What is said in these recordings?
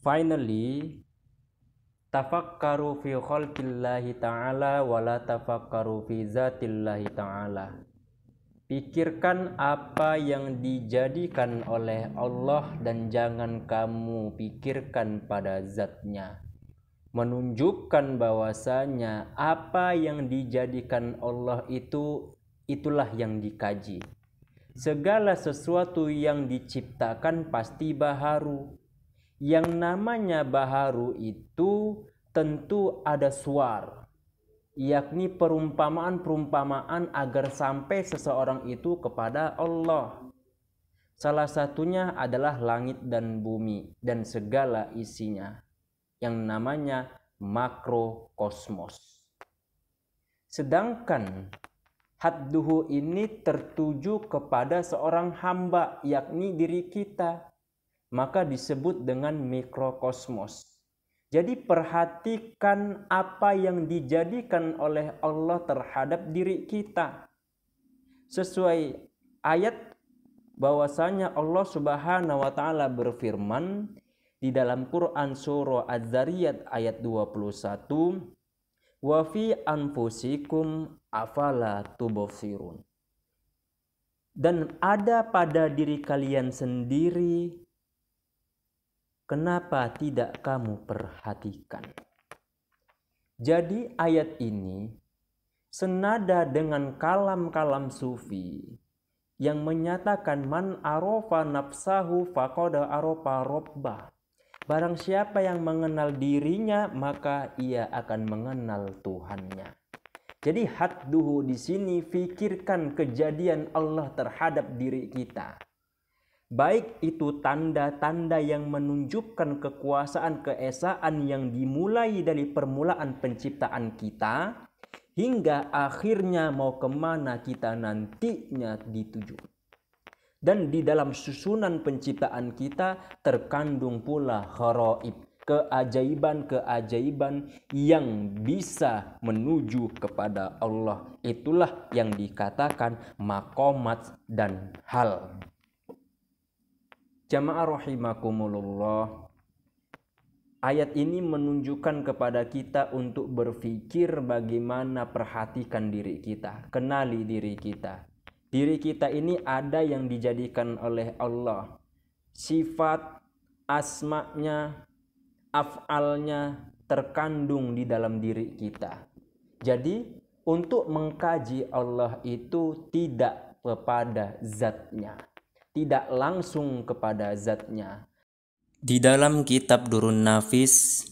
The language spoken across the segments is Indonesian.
Finally, tafakkaru fi khalqillahi ta'ala wa la tafakkaru fi zatillahi ta'ala. Pikirkan apa yang dijadikan oleh Allah dan jangan kamu pikirkan pada zatnya. Menunjukkan bahwasanya apa yang dijadikan Allah itulah yang dikaji. Segala sesuatu yang diciptakan pasti baharu. Yang namanya baharu itu tentu ada suar, yakni perumpamaan-perumpamaan agar sampai seseorang itu kepada Allah. Salah satunya adalah langit dan bumi dan segala isinya, yang namanya makrokosmos. Sedangkan hadduhu ini tertuju kepada seorang hamba, yakni diri kita, maka disebut dengan mikrokosmos. Jadi perhatikan apa yang dijadikan oleh Allah terhadap diri kita. Sesuai ayat bahwasanya Allah Subhanahu wa taala berfirman di dalam Quran surah Az-Zariyat ayat 21, "Wa fi anfusikum afala tubsirun." Dan ada pada diri kalian sendiri, kenapa tidak kamu perhatikan? Jadi ayat ini senada dengan kalam-kalam sufi yang menyatakan man arofa nafsahu faqada arofa robbah. Barang siapa yang mengenal dirinya maka ia akan mengenal Tuhannya. Jadi hadduhu di sini fikirkan kejadian Allah terhadap diri kita. Baik itu tanda-tanda yang menunjukkan kekuasaan keesaan yang dimulai dari permulaan penciptaan kita hingga akhirnya mau kemana kita nantinya dituju. Dan di dalam susunan penciptaan kita terkandung pula gharaib, keajaiban-keajaiban yang bisa menuju kepada Allah. Itulah yang dikatakan maqamat dan hal. Jamaah rahimakumullah, ayat ini menunjukkan kepada kita untuk berpikir bagaimana perhatikan diri kita, kenali diri kita. Diri kita ini ada yang dijadikan oleh Allah. Sifat, asma'nya, af'alnya terkandung di dalam diri kita. Jadi untuk mengkaji Allah itu tidak kepada zatnya, tidak langsung kepada zatnya. Di dalam kitab Durun Nafis,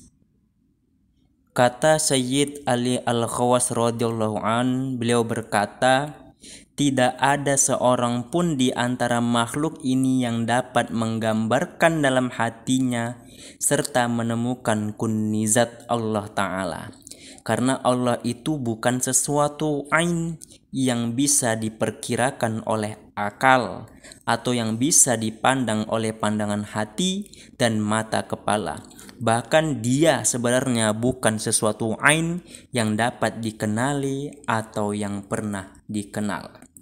kata Sayyid Ali Al-Khawas radhiyallahu an, beliau berkata, tidak ada seorang pun di antara makhluk ini yang dapat menggambarkan dalam hatinya serta menemukan kunnizat Allah Ta'ala. Karena Allah itu bukan sesuatu ain yang bisa diperkirakan oleh akal atau yang bisa dipandang oleh pandangan hati dan mata kepala. Bahkan dia sebenarnya bukan sesuatu ain yang dapat dikenali atau yang pernah dikenal.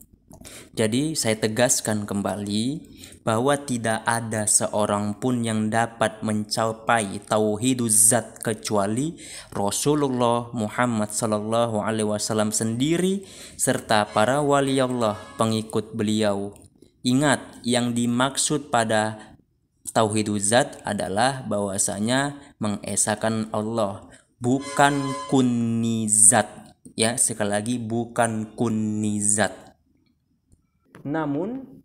Jadi saya tegaskan kembali bahwa tidak ada seorang pun yang dapat mencapai tauhiduz zat kecuali Rasulullah Muhammad sallallahu alaihi wasallam sendiri serta para wali Allah pengikut beliau. Ingat, yang dimaksud pada tauhiduz zat adalah bahwasanya mengesahkan Allah, bukan kunnizat. Ya, sekali lagi bukan kunnizat. Namun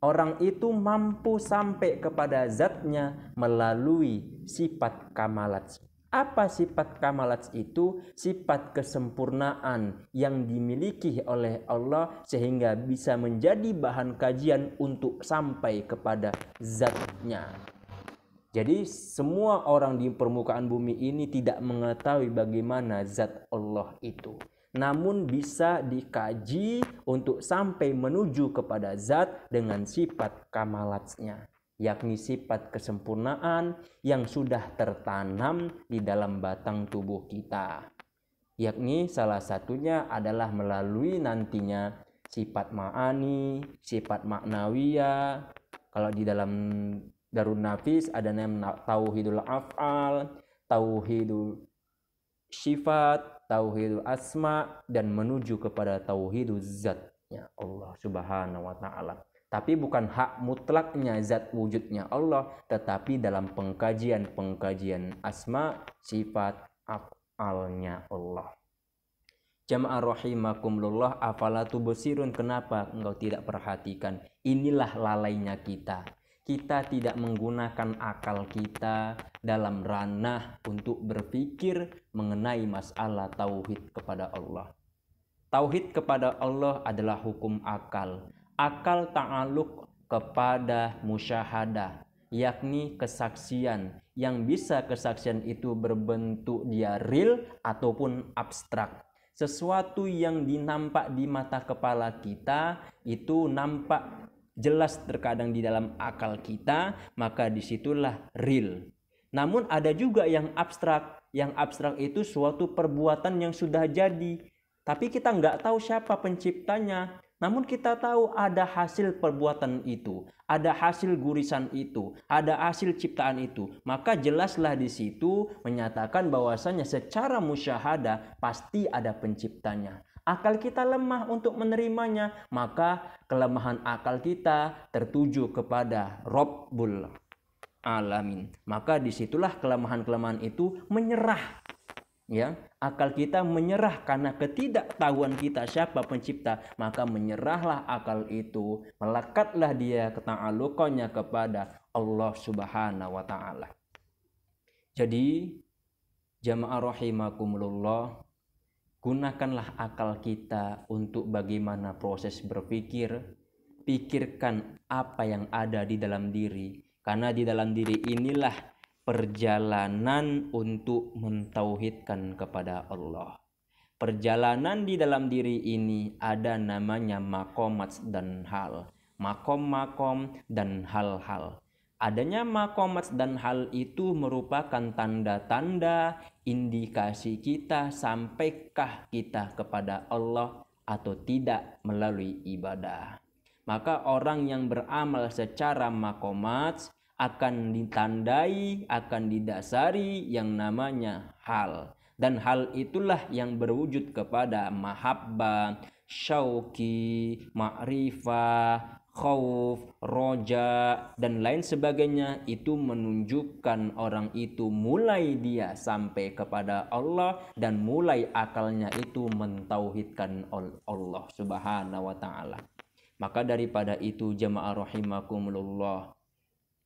orang itu mampu sampai kepada zatnya melalui sifat kamalat. Apa sifat kamalat itu? Sifat kesempurnaan yang dimiliki oleh Allah sehingga bisa menjadi bahan kajian untuk sampai kepada zatnya. Jadi semua orang di permukaan bumi ini tidak mengetahui bagaimana zat Allah itu. Namun bisa dikaji untuk sampai menuju kepada zat dengan sifat kamalatnya, yakni sifat kesempurnaan yang sudah tertanam di dalam batang tubuh kita. Yakni salah satunya adalah melalui nantinya sifat ma'ani, sifat maknawiyah. Kalau di dalam Darun Nafis ada nama tauhidul af'al, tauhidul sifat, tauhidul asma, dan menuju kepada tauhidul zatnya Allah Subhanahu wa taala. Tapi bukan hak mutlaknya zat wujudnya Allah, tetapi dalam pengkajian asma, sifat, af'alnya Allah. Jamaah rahimakumullah, afala tubsirun, kenapa engkau tidak perhatikan? Inilah lalainya kita. Kita tidak menggunakan akal kita dalam ranah untuk berpikir mengenai masalah tauhid kepada Allah. Tauhid kepada Allah adalah hukum akal. Akal ta'aluk kepada musyahadah, yakni kesaksian, yang bisa kesaksian itu berbentuk dia real ataupun abstrak. Sesuatu yang dinampak di mata kepala kita itu nampak jelas terkadang di dalam akal kita, maka disitulah real. Namun ada juga yang abstrak. Yang abstrak itu suatu perbuatan yang sudah jadi, tapi kita nggak tahu siapa penciptanya. Namun kita tahu ada hasil perbuatan itu, ada hasil gurisan itu, ada hasil ciptaan itu. Maka jelaslah di situ menyatakan bahwasanya secara musyahadah pasti ada penciptanya. Akal kita lemah untuk menerimanya, maka kelemahan akal kita tertuju kepada Rabbul Alamin. Maka disitulah kelemahan-kelemahan itu menyerah. Ya, akal kita menyerah karena ketidaktahuan kita siapa pencipta, maka menyerahlah akal itu, melekatlah dia keta'aluqannya kepada Allah Subhanahu wa taala. Jadi jamaah rahimakumullah, gunakanlah akal kita untuk bagaimana proses berpikir. Pikirkan apa yang ada di dalam diri, karena di dalam diri inilah perjalanan untuk mentauhidkan kepada Allah. Perjalanan di dalam diri ini ada namanya makomat dan hal. Makom-makom dan hal-hal. Adanya makomat dan hal itu merupakan tanda-tanda indikasi kita sampaikah kita kepada Allah atau tidak melalui ibadah. Maka orang yang beramal secara makomat akan ditandai, akan didasari yang namanya hal. Dan hal itulah yang berwujud kepada mahabbah, syauqi, ma'rifah, khauf, roja, dan lain sebagainya. Itu menunjukkan orang itu mulai dia sampai kepada Allah dan mulai akalnya itu mentauhidkan Allah Subhanahu wa ta'ala. Maka daripada itu jamaah rahimakumullah,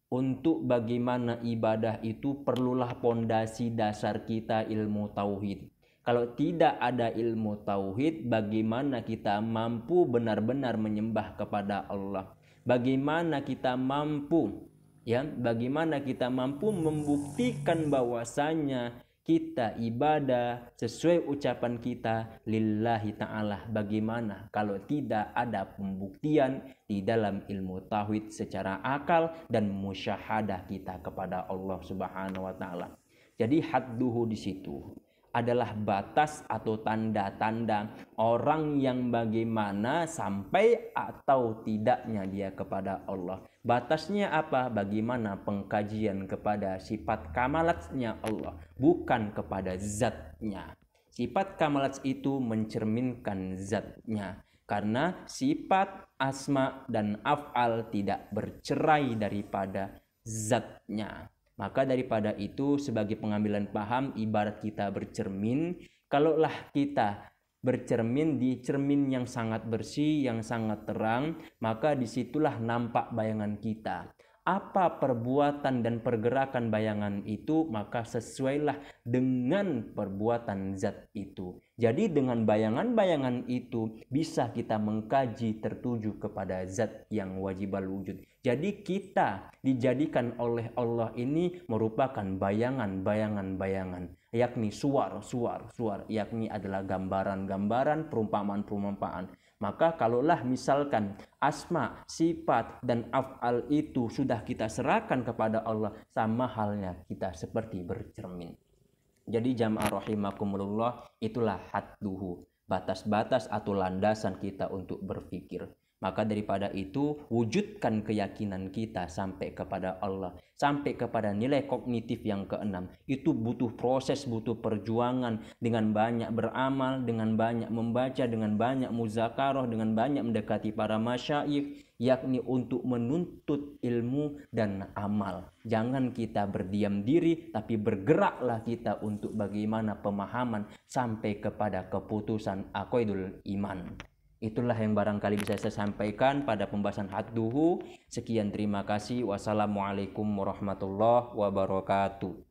untuk bagaimana ibadah itu perlulah pondasi dasar kita ilmu tauhid. Kalau tidak ada ilmu tauhid, bagaimana kita mampu benar-benar menyembah kepada Allah? Bagaimana kita mampu membuktikan bahwasanya kita ibadah sesuai ucapan kita lillahi ta'ala? Bagaimana kalau tidak ada pembuktian di dalam ilmu tauhid secara akal dan musyahadah kita kepada Allah Subhanahu wa taala? Jadi hadduhu di situ adalah batas atau tanda-tanda orang yang bagaimana sampai atau tidaknya dia kepada Allah. Batasnya apa? Bagaimana pengkajian kepada sifat kamalatnya Allah, bukan kepada zatnya. Sifat kamalat itu mencerminkan zatnya, karena sifat asma dan af'al tidak bercerai daripada zatnya. Maka daripada itu sebagai pengambilan paham, ibarat kita bercermin, kalaulah kita bercermin di cermin yang sangat bersih, yang sangat terang, maka disitulah nampak bayangan kita. Apa perbuatan dan pergerakan bayangan itu, maka sesuailah dengan perbuatan zat itu. Jadi dengan bayangan-bayangan itu bisa kita mengkaji tertuju kepada zat yang wajibal wujud. Jadi kita dijadikan oleh Allah ini merupakan bayangan-bayangan, yakni suar, yakni adalah gambaran-gambaran, perumpamaan-perumpamaan. Maka kalaulah misalkan asma, sifat, dan af'al itu sudah kita serahkan kepada Allah, sama halnya kita seperti bercermin. Jadi jamaah rahimakumullah, itulah hadduhu, batas-batas atau landasan kita untuk berpikir. Maka daripada itu, wujudkan keyakinan kita sampai kepada Allah, sampai kepada nilai kognitif yang keenam. Itu butuh proses, butuh perjuangan, dengan banyak beramal, dengan banyak membaca, dengan banyak muzakarah, dengan banyak mendekati para masyayikh, yakni untuk menuntut ilmu dan amal. Jangan kita berdiam diri, tapi bergeraklah kita untuk bagaimana pemahaman sampai kepada keputusan aqaidul iman. Itulah yang barangkali bisa saya sampaikan pada pembahasan hadduhu. Sekian, terima kasih. Wassalamualaikum warahmatullahi wabarakatuh.